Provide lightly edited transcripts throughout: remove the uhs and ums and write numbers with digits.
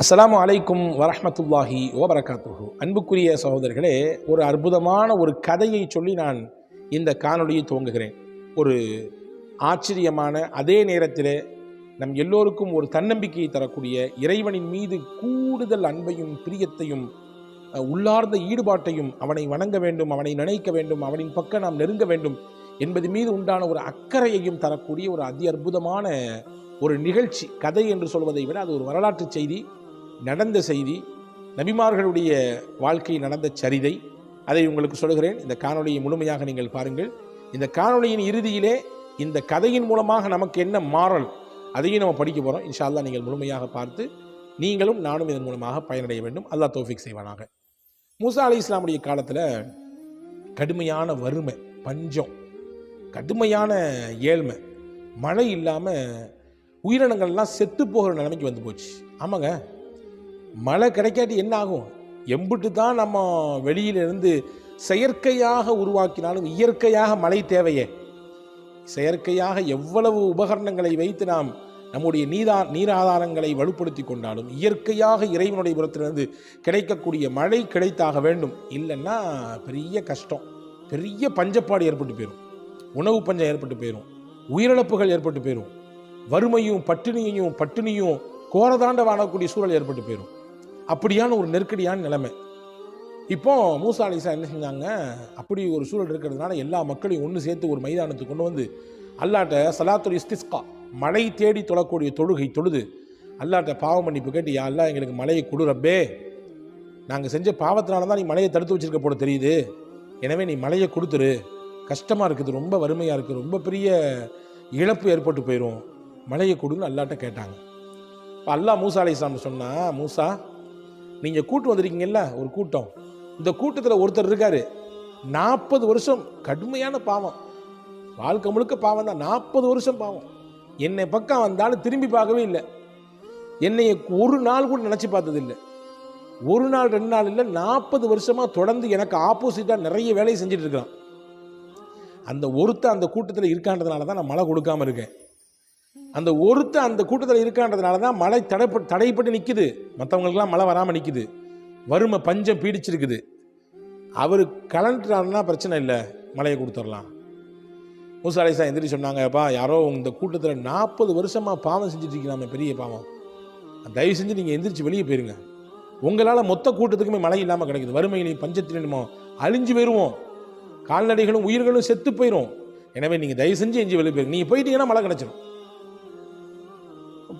அஸ்ஸலாமு அலைக்கும் வரஹ்மத்துல்லாஹி வபரகாத்துஹு. அன்புக்குரிய சகோதரர்களே, ஒரு அற்புதமான ஒரு கதையை சொல்லி நான் இந்த காணொளியை துவங்குகிறேன். ஒரு ஆச்சரியமான, அதே நேரத்தில் நம் எல்லோருக்கும் ஒரு தன்னம்பிக்கையை தரக்கூடிய, இறைவனின் மீது கூடுதல் அன்பையும் பிரியத்தையும் உள்ளார்ந்த ஈடுபாட்டையும், அவனை வணங்க வேண்டும், அவனை நினைக்க வேண்டும், அவனின் பக்கம் நாம் நெருங்க வேண்டும் என்பது மீது உண்டான ஒரு அக்கறையையும் தரக்கூடிய ஒரு அதி அற்புதமான ஒரு நிகழ்ச்சி. கதை என்று சொல்வதை விட அது ஒரு வரலாற்று செய்தி, நடந்த செய்தி, நபிமார்களுடைய வாழ்க்கை நடந்த சரிதை. அதை உங்களுக்கு சொல்கிறேன். இந்த காணொளியை முழுமையாக நீங்கள் பாருங்கள். இந்த காணொளியின் இறுதியிலே இந்த கதையின் மூலமாக நமக்கு என்ன மாறல், அதையும் நம்ம படிக்க போகிறோம். இன்ஷா அல்லாஹ் நீங்கள் முழுமையாக பார்த்து நீங்களும் நானும் இதன் மூலமாக பயனடைய வேண்டும். அல்லாஹ் தௌஃபீக் செய்வானாக. மூசா அலைஹிஸ்ஸலாமுடைய காலத்தில் கடுமையான வறுமை, பஞ்சம், கடுமையான ஏழ்மை, மழை இல்லாமல் உயிரினங்கள்லாம் செத்து போகிற நிலைமைக்கு வந்து போச்சு. ஆமாங்க, மழை கிடைக்காட்டி என்ன ஆகும்? எம்பிட்டு தான் நம்ம வெளியிலிருந்து செயற்கையாக உருவாக்கினாலும் இயற்கையாக மழை தேவையே. செயற்கையாக எவ்வளவு உபகரணங்களை வைத்து நாம் நம்முடைய நீர் ஆதாரங்களை வலுப்படுத்தி கொண்டாலும் இயற்கையாக இறைவனுடைய புறத்திலிருந்து கிடைக்கக்கூடிய மழை கிடைத்தாக வேண்டும். இல்லைன்னா பெரிய கஷ்டம், பெரிய பஞ்சப்பாடு ஏற்பட்டு போயிடும், உணவு பஞ்சம் ஏற்பட்டு போயிடும், உயிரிழப்புகள் ஏற்பட்டு போயிடும், வறுமையும் பட்டினியும் கோரதாண்ட வாழக்கூடிய சூழல் ஏற்பட்டு போயிடும். அப்படியான ஒரு நெருக்கடியான நிலைமை. இப்போ மூசா அலைஹிஸ்ஸலாம் என்ன செஞ்சாங்க? அப்படி ஒரு சூழல் இருக்கிறதுனால எல்லா மக்களையும் ஒன்று சேர்த்து ஒரு மைதானத்துக்கு கொண்டு வந்து அல்லாட்ட சலாத்துல் இஸ்திஸ்கா, மழை தேடி தொழக்கூடிய தொழுகை தொழுது அல்லாட்ட பாவ மன்னிப்பு கேட்டு, யா அல்லாஹ் எங்களுக்கு மழையை கொடு ரப்பே, நாங்கள் செஞ்ச பாவத்தினால தான் நீ மழையை தடுத்து வச்சிருக்க போல தெரியுது, எனவே நீ மழையை கொடுத்துரு, கஷ்டமாக இருக்குது, ரொம்ப வறுமையாக இருக்குது, ரொம்ப பெரிய இழப்பு ஏற்பட்டு போயிடும், மழையை கொடுன்னு அல்லாட்ட கேட்டாங்க. இப்போ அல்லாஹ் மூசா அலைஹிஸ்ஸலாம் சொன்னா, மூசா நீங்கள் கூட்டு வந்திருக்கீங்கல்ல ஒரு கூட்டம், இந்த கூட்டத்தில் ஒருத்தர் இருக்காரு, 40 வருஷம் கடுமையான பாவம், வாழ்க்கை முழுக்க பாவம் தான், 40 வருஷம் பாவம், என்னை பக்கம் வந்தாலும் திரும்பி பார்க்கவே இல்லை, என்னைய ஒரு நாள் கூட நினச்சி பார்த்தது இல்லை, ஒரு நாள் 2 நாள் இல்லை, 40 வருஷமாக தொடர்ந்து எனக்கு ஆப்போசிட்டாக நிறைய வேலையை செஞ்சுட்டு இருக்கிறான். அந்த ஒருத்தர் அந்த கூட்டத்தில் இருக்கான்றதுனால தான் நான் மழை கொடுக்காமல் இருக்கேன். அந்த ஒருத்தர் அந்த கூட்டத்தில் இருக்கான்றதுனால தான் மழை தடைப்பட்டு நிற்குது, மற்றவங்களுக்கெல்லாம் மழை வராமல் நிற்குது, வறுமை பஞ்சம் பீடிச்சிருக்குது. அவர் கலந்துட்டாருன்னா பிரச்சனை இல்லை, மழையை கொடுத்துடலாம். மூசா அலைஹிஸ்ஸலாம் எந்திரிச்சு சொன்னாங்கப்பா, யாரோ இந்த கூட்டத்தில் 40 வருஷமாக பாவம் செஞ்சுட்டு இருக்கீங்க, பெரிய பாவம், தயவு செஞ்சு நீங்கள் எந்திரிச்சு வெளியே போயிருங்க, உங்களால் மொத்த கூட்டத்துக்குமே மழை இல்லாமல் கிடைக்குது, வறுமையிலையும் பஞ்சத்திலும் அழிஞ்சு போயிடுவோம், கால்நடைகளும் உயிர்களும் செத்து போயிடும், எனவே நீங்கள் தயவு செஞ்சு எஞ்சி வெளியே போயிருங்க, நீங்கள் போயிட்டீங்கன்னா மழை கிடைச்சிடும்.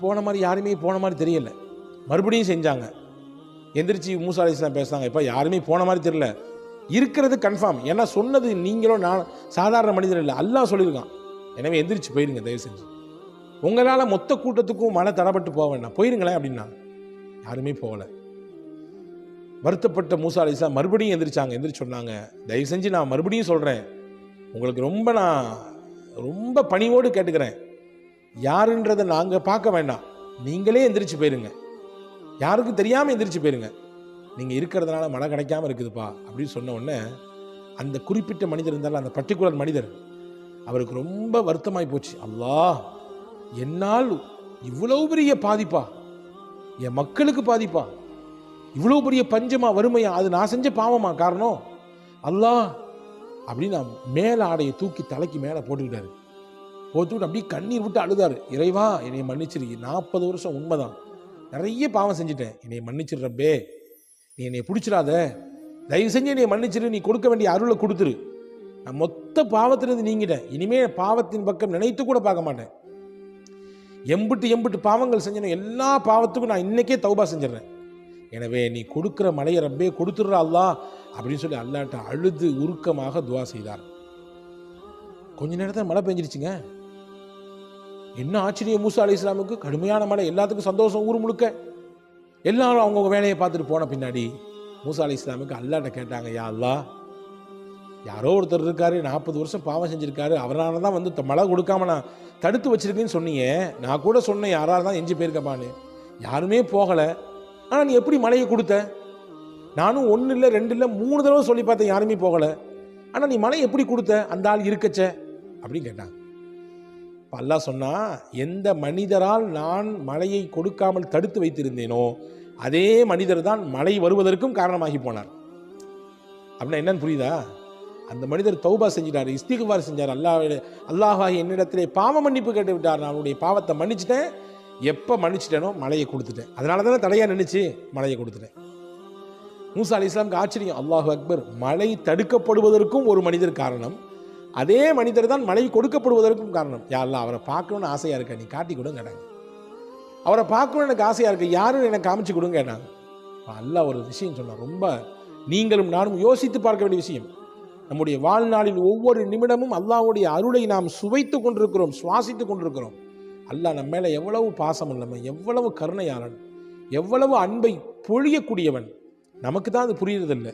போன மாதிரி யாருமே போன மாதிரி தெரியல. மறுபடியும் செஞ்சாங்க. எந்திரிச்சு மூசா அலைஹிஸ்ஸலாம் பேசுகிறாங்க, இப்போ யாருமே போன மாதிரி தெரியல, இருக்கிறது கன்ஃபார்ம், ஏன்னா சொன்னது நீங்களும் நான் சாதாரண மனிதர் இல்லை, அல்லாஹ் சொல்லியிருக்கான், எனவே எந்திரிச்சு போயிருங்க தயவு செஞ்சு, உங்களால் மொத்த கூட்டத்துக்கும் மழை தடைப்பட்டு போக வேண்டாம், போயிருங்களேன் அப்படின்னா. யாருமே போகலை. வருத்தப்பட்ட மூசா அலைஹிஸ்ஸலாம் மறுபடியும் எந்திரிச்சாங்க. எந்திரிச்சு சொன்னாங்க, தயவு செஞ்சு நான் மறுபடியும் சொல்கிறேன், உங்களுக்கு நான் ரொம்ப பணிவோடு கேட்டுக்கிறேன், யாருன்றதை நாங்கள் பார்க்க வேண்டாம், நீங்களே எந்திரிச்சு போயிருங்க, யாருக்கும் தெரியாமல் எந்திரிச்சு போயிருங்க, நீங்கள் இருக்கிறதுனால மழை கிடைக்காமல் இருக்குதுப்பா அப்படின்னு சொன்ன உடனே அந்த குறிப்பிட்ட மனிதர் இருந்தாலும், அந்த பர்டிகுலர் மனிதர், அவருக்கு ரொம்ப வருத்தமாகி போச்சு. அல்லாஹ், என்னால் இவ்வளவு பெரிய பாதிப்பா, என் மக்களுக்கு பாதிப்பா, இவ்வளோ பெரிய பஞ்சமா வறுமையா, அது நான் செஞ்ச பாவமா காரணம் அல்லாஹ் அப்படின்னு நான் மேலே ஆடையை தூக்கி தலைக்கு மேலே போட்டுக்கிட்டாரு. போட்டுக்கிட்டு அப்படியே கண்ணீர் விட்டு அழுதாரு, இறைவா என்னை மன்னிச்சிரு, 40 வருஷம் உண்மைதான், நிறைய பாவம் செஞ்சுட்டேன், என்னை மன்னிச்சிரு ரப்பே, நீ என்னை பிடிச்சிடாத, தயவு செஞ்சு என்னை மன்னிச்சிரு, நீ கொடுக்க வேண்டிய அருளை கொடுத்துரு, நான் மொத்த பாவத்திலிருந்து நீங்கிட்டேன், இனிமேல் பாவத்தின் பக்கம் நினைத்து கூட பார்க்க மாட்டேன், எம்பிட்டு பாவங்கள் செஞ்சேன், எல்லா பாவத்துக்கும் நான் இன்னைக்கே தௌபா செஞ்சிடறேன், எனவே நீ கொடுக்குற மலையை ரப்பே கொடுத்துடுற அல்லாஹ் அப்படின்னு சொல்லி அல்லாஹ்ட்ட அழுது உருக்கமாக துவா செய்தார். கொஞ்ச நேரத்தில் மழை பெஞ்சிருச்சுங்க. என்ன ஆச்சரியம், மூசா அலைஹிஸ்ஸலாமுக்கு கடுமையான மழை, எல்லாத்துக்கும் சந்தோஷம், ஊர் முழுக்க எல்லாரும் அவங்கவுங்க வேலையை பார்த்துட்டு போன பின்னாடி மூசா அலைஹிஸ்ஸலாமுக்கு அல்லாஹ்ட்ட கேட்டாங்க, யா அல்லாஹ், யாரோ ஒருத்தர் இருக்காரு, 40 வருஷம் பாவம் செஞ்சிருக்காரு, அவரால் தான் வந்து மழை கொடுக்காம நான் தடுத்து வச்சிருக்கேன்னு சொன்னீங்க, நான் கூட சொன்னேன் யாராவது தான் எஞ்சி போயிருக்கப்பான்னு, யாருமே போகலை, ஆனால் நீ எப்படி மழையை கொடுத்த? நானும் 1 இல்லை 2 இல்லை 3 தடவை சொல்லி பார்த்தேன், யாருமே போகலை, ஆனால் நீ மழை எப்படி கொடுத்த? அந்த ஆள் இருக்கச்ச அப்படின்னு கேட்டாங்க. அல்லாஹ் சொன்னா, எந்த மனிதரால் நான் மழையை கொடுக்காமல் தடுத்து வைத்திருந்தேனோ அதே மனிதர் தான் மழை வருவதற்கும் காரணமாகி போனார். அப்படின்னா என்னன்னு புரியுதா? அந்த மனிதர் தௌபா செஞ்சிட்டார், இஸ்திக்பார் செஞ்சார், அல்லாஹ் என்னிடத்திலே பாவ மன்னிப்பு கேட்டு விட்டார், நான் அவனுடைய பாவத்தை மன்னிச்சிட்டேன், எப்போ மன்னிச்சிட்டேனோ மழையை கொடுத்துட்டேன், அதனால தானே தடையாக நின்றுச்சு, மழையை கொடுத்துட்டேன். மூசா அலைஹிஸ்ஸலாமுக்கு ஆச்சரியம், அல்லாஹு அக்பர், மழை தடுக்கப்படுவதற்கும் ஒரு மனிதர் காரணம், அதே மனிதர் தான் மழை கொடுக்கப்படுவதற்கும் காரணம். யா அல்லாஹ், அவரை பார்க்கணுன்னு ஆசையாக இருக்கா, நீ காட்டி கொடுங்க கேட்டாங்க. அவரை பார்க்கணுன்னு எனக்கு ஆசையாக இருக்கு, யாரும் எனக்கு காமிச்சு கொடுங்க கேட்டாங்க. அல்லாஹ் ஒரு விஷயம் சொன்னார், ரொம்ப நீங்களும் நானும் யோசித்து பார்க்க வேண்டிய விஷயம். நம்முடைய வாழ்நாளில் ஒவ்வொரு நிமிடமும் அல்லாஹ்வுடைய அருளை நாம் சுவைத்து கொண்டிருக்கிறோம், சுவாசித்து கொண்டிருக்கிறோம். அல்லாஹ் நம்ம மேலே எவ்வளவு பாசம் உள்ளவன், எவ்வளவு கருணையாளன், எவ்வளவு அன்பை பொழியக்கூடியவன், நமக்கு தான் அது புரியுறதில்லை.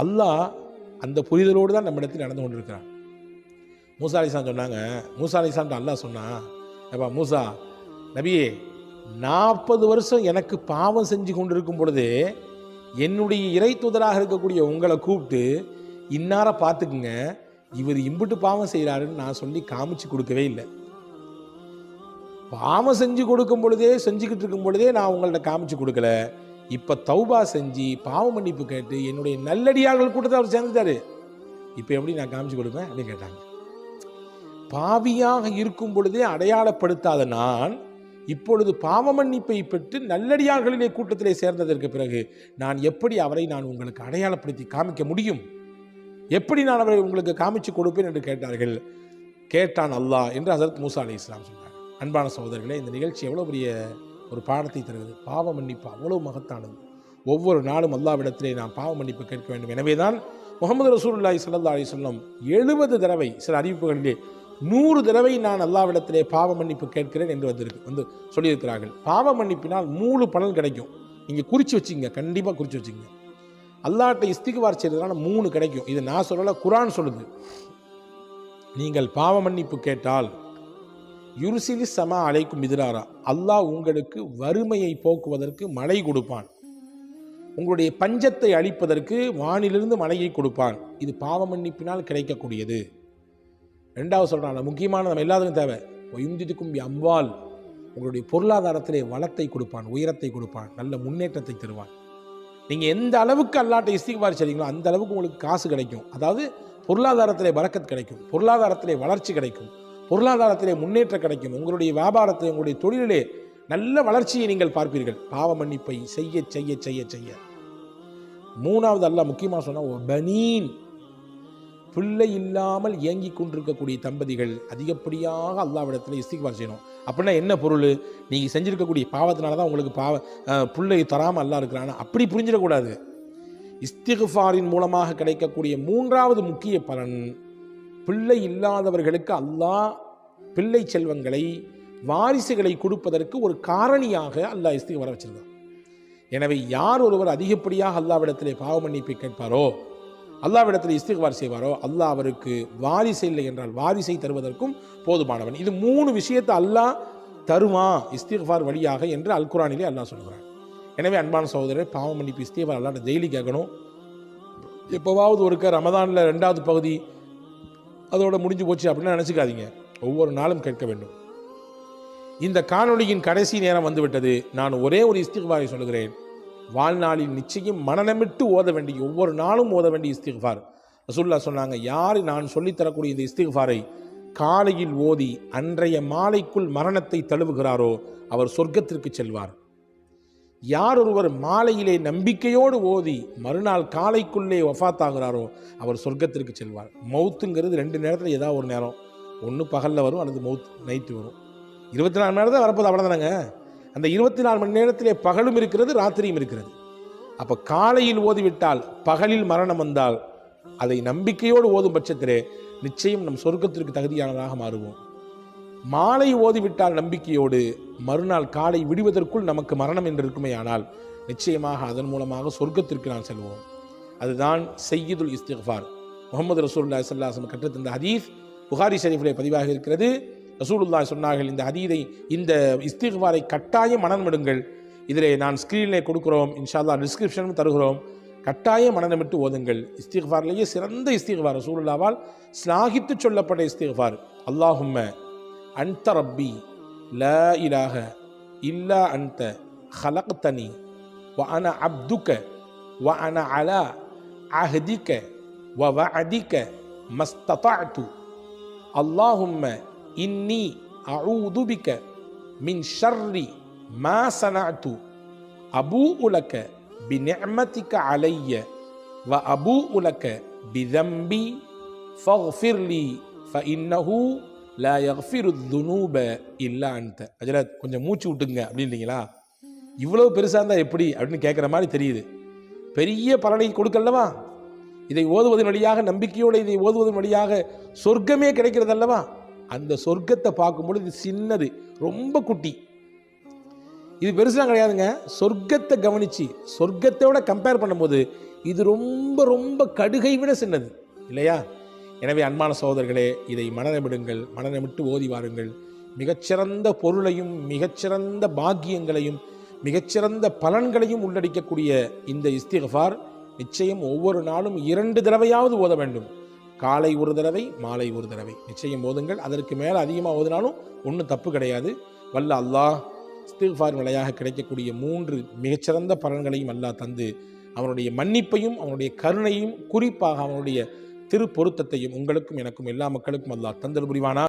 அல்லாஹ் அந்த புரிதலோடு தான் நம்ம இடத்தில் நடந்து கொண்டிருக்கிறான். மூசா அலைஹிஸ்ஸலாம் சொன்னாங்க, மூசா அலைஹிஸ்ஸலாம் அல்லாஹ் சொன்னா, ஏப்பா மூசா நபியே, 40 வருஷம் எனக்கு பாவம் செஞ்சு கொண்டிருக்கும் பொழுதே என்னுடைய இறை தூதராக இருக்கக்கூடிய உங்களை கூப்பிட்டு இன்னார பார்த்துக்குங்க, இவர் இம்புட்டு பாவம் செய்கிறாருன்னு நான் சொல்லி காமிச்சு கொடுக்கவே இல்லை. பாவம் செஞ்சு கொடுக்கும் பொழுதே, செஞ்சுக்கிட்டு இருக்கும் பொழுதே நான் உங்கள்ட்ட காமிச்சு கொடுக்கல. இப்போ தௌபா செஞ்சு பாவ மன்னிப்பு கேட்டு என்னுடைய நல்லடியார்கள் கூட்டத்தை அவர் சேர்ந்துட்டாரு, இப்போ எப்படி நான் காமிச்சு கொடுப்பேன் அப்படின்னு கேட்டாங்க. பாவியாக இருக்கும் பொழுதே அடையாளப்படுத்தாத நான் இப்பொழுது பாவ மன்னிப்பை பெற்று நல்லடியார்களிலே கூட்டத்திலே சேர்ந்ததற்கு பிறகு நான் எப்படி அவரை நான் உங்களுக்கு அடையாளப்படுத்தி காமிக்க முடியும், எப்படி நான் அவரை உங்களுக்கு காமிச்சு கொடுப்பேன் என்று கேட்டார்கள். கேட்டான் அல்லாஹ் என்று ஹஸரத் மூசா அலைஹிஸ்ஸலாம் சொன்னார். அன்பான சகோதரர்களே, இந்த நிகழ்ச்சி எவ்வளோ பெரிய ஒரு பாடத்தை தருகிறது. பாவ மன்னிப்பு அவ்வளவு மகத்தானது. ஒவ்வொரு நாளும் அல்லாஹ்விடத்திலே நாம் பாவ மன்னிப்பு கேட்க வேண்டும். எனவே தான் முஹம்மது ரசூலுல்லாஹி ஸல்லல்லாஹு அலைஹி வஸல்லம் 70 தடவை, சில அறிவிப்புகளிலே 100 தடவை நான் அல்லாஹ்விடத்திலே பாவ மன்னிப்பு கேட்கிறேன் என்று வந்து சொல்லியிருக்கிறார்கள். பாவ மன்னிப்பினால் 3 பலன் கிடைக்கும். நீங்கள் குறித்து வச்சுங்க, கண்டிப்பாக குறித்து வச்சுங்க. அல்லாஹ்ட்ட இஸ்திக்பார் செய்கிறதுனால 3 கிடைக்கும். இது நான் சொல்லலை, குர்ஆன் சொல்லுது. நீங்கள் பாவ மன்னிப்பு கேட்டால் யுர்சிலி சமா அலைக்கும் மிதுராரா, அல்லாஹ் உங்களுக்கு வறுமையை போக்குவதற்கு மழை கொடுப்பான், உங்களுடைய பஞ்சத்தை அழிப்பதற்கு வானிலிருந்து மழையை கொடுப்பான். இது பாவ மன்னிப்பினால் கிடைக்கக்கூடியது. 2வது சொல்கிறாங்க, முக்கியமான நம்ம எல்லாத்துக்கும் தேவை, ஒயுந்திதுக்கும் அம்வால், உங்களுடைய பொருளாதாரத்திலே வளத்தை கொடுப்பான், உயரத்தை கொடுப்பான், நல்ல முன்னேற்றத்தை தருவான். நீங்கள் எந்த அளவுக்கு அல்லாஹ்ட்ட இஸ்திக்பார் செய்றீங்களோ அந்த அளவுக்கு உங்களுக்கு காசு கிடைக்கும். அதாவது பொருளாதாரத்திலே பரக்கத் கிடைக்கும், பொருளாதாரத்திலே வளர்ச்சி கிடைக்கும், பொருளாதாரத்திலே முன்னேற்றம் கிடைக்கும், உங்களுடைய வியாபாரத்தை, உங்களுடைய தொழிலிலே நல்ல வளர்ச்சியை நீங்கள் பார்ப்பீர்கள். பாவ மன்னிப்பை செய்ய செய்ய செய்ய செய்ய. 3வது அல்லாஹ் முக்கியமாக சொன்னால், பனீன், பிள்ளை இல்லாமல் இயங்கி கொண்டிருக்கக்கூடிய தம்பதிகள் அதிகப்படியாக அல்லாஹ்விடத்தில் இஸ்திக்பார் செய்யணும். அப்படின்னா என்ன பொருள்? நீங்கள் செஞ்சுருக்கக்கூடிய பாவத்தினால தான் உங்களுக்கு பிள்ளை தராமல் அல்லாஹ் இருக்கிறான், அப்படி புரிஞ்சிடக்கூடாது. இஸ்திக்பாரின் மூலமாக கிடைக்கக்கூடிய 3வது முக்கிய பலன், பிள்ளை இல்லாதவர்களுக்கு அல்லாஹ் பிள்ளை செல்வங்களை, வாரிசுகளை கொடுப்பதற்கு ஒரு காரணியாக அல்லாஹ் இஸ்திக்பாரை வச்சிருக்கான். எனவே யார் ஒருவர் அதிகப்படியாக அல்லாஹ்விடத்திலே பாவ மன்னிப்பை கேட்பாரோ, அல்லாஹ்விடத்தில் இஸ்திக்பார் செய்வாரோ, அல்லாஹ் அவருக்கு வாரிசு இல்லை என்றால் வாரிசை தருவதற்கும் போதுமானவன். இது 3 விஷயத்தை அல்லாஹ் தருவான் இஸ்திக்பார் வழியாக என்று அல் குர்ஆனிலே அல்லாஹ் சொல்கிறான். எனவே அன்பான சகோதரர், பாவ மன்னிப்பு இஸ்திக்பார் அல்லாஹ்ட்ட டெய்லி கேட்கணும். எப்போவாவது ஒருக்க ரமதானில் 2வது பகுதி அதோட முடிஞ்சு போச்சு அப்படின்னு நினச்சிக்காதீங்க, ஒவ்வொரு நாளும் கேட்க வேண்டும். இந்த காணொளியின் கடைசி நேரம் வந்துவிட்டது. நான் ஒரே ஒரு இஸ்திக்பாரை சொல்கிறேன். வாழ்நாளில் நிச்சயம் மனநமிட்டு ஓத வேண்டிய, ஒவ்வொரு நாளும் ஓத வேண்டிய இஸ்திக்பார். ரசூலுல்லாஹ் சொன்னாங்க, யார் நான் சொல்லித்தரக்கூடிய இந்த இஸ்திக்பாரை காலையில் ஓதி அன்றைய மாலைக்குள் மரணத்தை தழுவுகிறாரோ அவர் சொர்க்கத்திற்கு செல்வார். யார் ஒருவர் மாலையிலே நம்பிக்கையோடு ஓதி மறுநாள் காலைக்குள்ளே வஃபாத்தாகிறாரோ அவர் சொர்க்கத்திற்கு செல்வார். மவுத்துங்கிறது 2 நேரத்தில் ஏதாவது ஒரு நேரம், ஒன்று பகலில் வரும் அல்லது மவுத் நைட்டு வரும். 24 மணி நேரம் தான் வரப்போது, அவ்வளோதானங்க. அந்த 24 மணி நேரத்திலே பகலும் இருக்கிறது, ராத்திரியும் இருக்கிறது. அப்போ காலையில் ஓதிவிட்டால், பகலில் மரணம் வந்தால், அதை நம்பிக்கையோடு ஓதும் பட்சத்திலே நிச்சயம் நம் சொர்க்கத்திற்கு தகுதியானதாக மாறுவோம். மாலை ஓதிவிட்டால் நம்பிக்கையோடு, மறுநாள் காலை விடுவதற்குள் நமக்கு மரணம் என்று இருக்குமே ஆனால் நிச்சயமாக அதன் மூலமாக சொர்க்கத்திற்கு நான் செல்வோம். அதுதான் சய்யிதுல் இஸ்திக்பார். முஹம்மது ரசூலுல்லாஹி ஸல்லல்லாஹு அலைஹி வஸல்லம் கற்றுத்தந்த ஹதீஸ் புகாரி ஷரீஃபிலே பதிவாக இருக்கிறது. ரசூலுல்லாஹி சொன்னார்கள், இந்த ஹதீதை, இந்த இஸ்திக்பாரை கட்டாயம் மனனமிடுங்கள். இதிலே நான் ஸ்க்ரீனிலே கொடுக்குறோம், இன்ஷா அல்லாஹ் டிஸ்கிரிப்ஷனும் தருகிறோம். கட்டாயம் மனனமிட்டு ஓதுங்கள். இஸ்திக்பார்லேயே சிறந்த இஸ்திக்பார், ரசூலுல்லாஹ்வால் ஸ்லாகித்து சொல்லப்பட்ட இஸ்திக்பார், அல்லாஹும்ம அன்த ரப்பி லா இலாஹ இல்லா அன்த ஹலக்தனி وأنا عبدك وأنا على عهدك ووعدك ما استطعت اللهم إني أعوذ بك من شر ما صنعت أبوء لك بنعمتك علي وأبوء لك بذنبي فاغفر لي فإنه لا يغفر الذنوب إلا أنت. அஜரத் கொஞ்சம் மூச்சு விட்டுங்க அப்படின்றீங்களா? இவ்வளவு பெருசாக இருந்தால் எப்படி அப்படின்னு கேட்குற மாதிரி தெரியுது. பெரிய பலனை கொடுக்கல்லவா? இதை ஓதுவதன் வழியாக, நம்பிக்கையோடு இதை ஓதுவதன் வழியாக சொர்க்கமே கிடைக்கிறது அல்லவா? அந்த சொர்க்கத்தை பார்க்கும்போது இது சின்னது, ரொம்ப குட்டி. இது பெருசாக கிடையாதுங்க. சொர்க்கத்தை கவனித்து சொர்க்கத்தோட கம்பேர் பண்ணும்போது இது ரொம்ப ரொம்ப கடுகை விட சின்னது இல்லையா? எனவே அன்பான சகோதரர்களே, இதை மனநமிடுங்கள், மனநமிட்டு ஓதி வாருங்கள். மிகச்சிறந்த பொருளையும் மிகச்சிறந்த பாக்கியங்களையும் மிகச்சிறந்த பலன்களையும் உள்ளடக்கக்கூடிய இந்த இஸ்திக்ஃபார் நிச்சயம் ஒவ்வொரு நாளும் 2 தடவையாவது ஓத வேண்டும். காலை ஒரு தடவை, மாலை ஒரு தடவை நிச்சயம் ஓதுங்கள். அதற்கு மேலே அதிகமாக ஓதினாலும் ஒன்றும் தப்பு கிடையாது. வல்ல அல்லாஹ் இஸ்திக்ஃபார் நிலையாக கிடைக்கக்கூடிய 3 மிகச்சிறந்த பலன்களையும் அல்லாஹ் தந்து அவனுடைய மன்னிப்பையும் அவனுடைய கருணையும் குறிப்பாக அவனுடைய திருப்பொருத்தத்தையும் உங்களுக்கும் எனக்கும் எல்லா மக்களுக்கும் அல்லாஹ் தந்தல் புரிவானா.